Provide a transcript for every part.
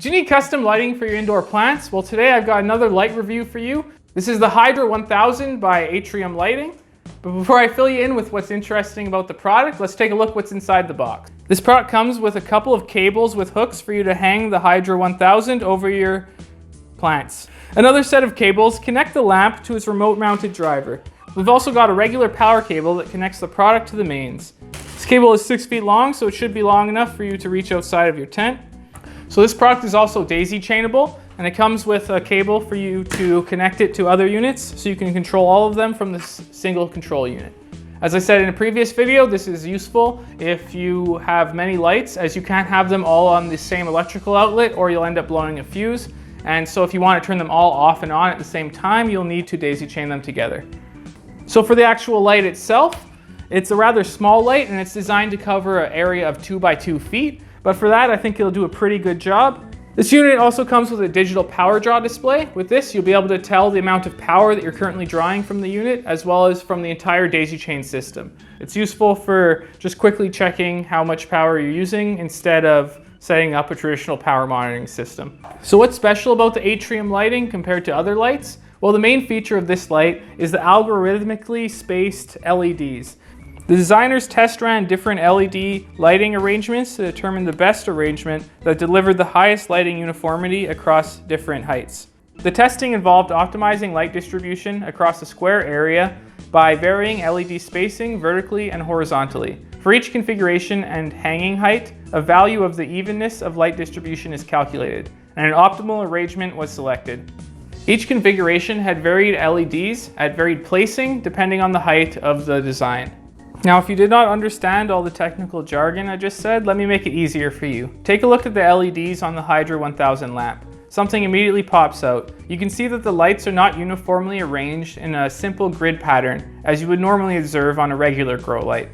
Do you need custom lighting for your indoor plants? Well, today I've got another light review for you. This is the Hydra 1000 by Atreum Lighting. But before I fill you in with what's interesting about the product, let's take a look what's inside the box. This product comes with a couple of cables with hooks for you to hang the Hydra 1000 over your plants. Another set of cables connect the lamp to its remote mounted driver. We've also got a regular power cable that connects the product to the mains. This cable is 6 feet long, so it should be long enough for you to reach outside of your tent. So this product is also daisy chainable, and it comes with a cable for you to connect it to other units so you can control all of them from this single control unit. As I said in a previous video, this is useful if you have many lights, as you can't have them all on the same electrical outlet or you'll end up blowing a fuse. And so if you want to turn them all off and on at the same time, you'll need to daisy chain them together. So for the actual light itself, it's a rather small light and it's designed to cover an area of 2 by 2 feet. But for that, I think it'll do a pretty good job. This unit also comes with a digital power draw display. With this, you'll be able to tell the amount of power that you're currently drawing from the unit, as well as from the entire daisy chain system. It's useful for just quickly checking how much power you're using instead of setting up a traditional power monitoring system. So what's special about the Atreum lighting compared to other lights? Well, the main feature of this light is the algorithmically spaced LEDs. The designers test ran different LED lighting arrangements to determine the best arrangement that delivered the highest lighting uniformity across different heights. The testing involved optimizing light distribution across a square area by varying LED spacing vertically and horizontally. For each configuration and hanging height, a value of the evenness of light distribution is calculated, and an optimal arrangement was selected. Each configuration had varied LEDs at varied placing depending on the height of the design. Now, if you did not understand all the technical jargon I just said, let me make it easier for you. Take a look at the LEDs on the Hydra 1000 lamp. Something immediately pops out. You can see that the lights are not uniformly arranged in a simple grid pattern, as you would normally observe on a regular grow light.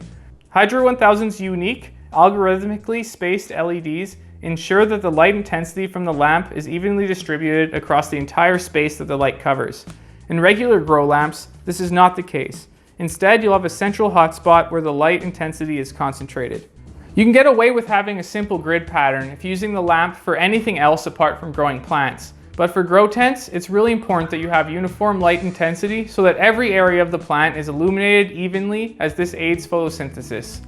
Hydra 1000's unique, algorithmically spaced LEDs ensure that the light intensity from the lamp is evenly distributed across the entire space that the light covers. In regular grow lamps, this is not the case. Instead, you'll have a central hotspot where the light intensity is concentrated. You can get away with having a simple grid pattern if using the lamp for anything else apart from growing plants. But for grow tents, it's really important that you have uniform light intensity so that every area of the plant is illuminated evenly, as this aids photosynthesis.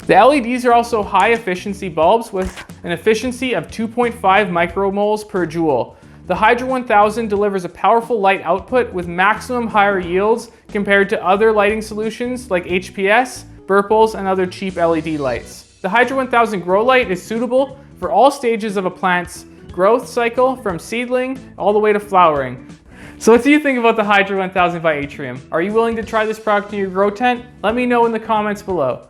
The LEDs are also high efficiency bulbs with an efficiency of 2.5 micromoles per joule. The Hydra 1000 delivers a powerful light output with maximum higher yields compared to other lighting solutions like HPS, Burples, and other cheap LED lights. The Hydra 1000 grow light is suitable for all stages of a plant's growth cycle, from seedling all the way to flowering. So what do you think about the Hydra 1000 by Atreum? Are you willing to try this product in your grow tent? Let me know in the comments below.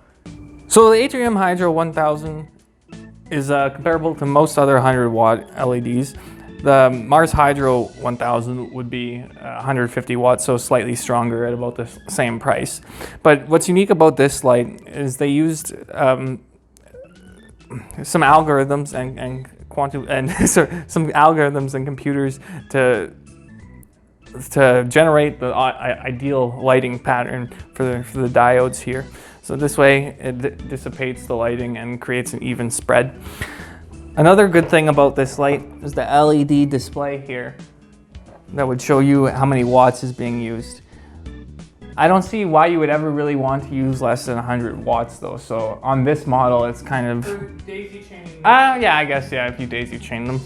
So the Atreum Hydra 1000 is comparable to most other 100-watt LEDs. The Mars Hydro 1000 would be 150 watts, so slightly stronger at about the same price. But what's unique about this light is they used some algorithms and some algorithms and computers to generate the ideal lighting pattern for the diodes here. So this way it dissipates the lighting and creates an even spread. Another good thing about this light is the LED display here that would show you how many watts is being used. I don't see why you would ever really want to use less than 100 watts though, so on this model it's kind of... For daisy chaining? Yeah, I guess, yeah, if you daisy chain them.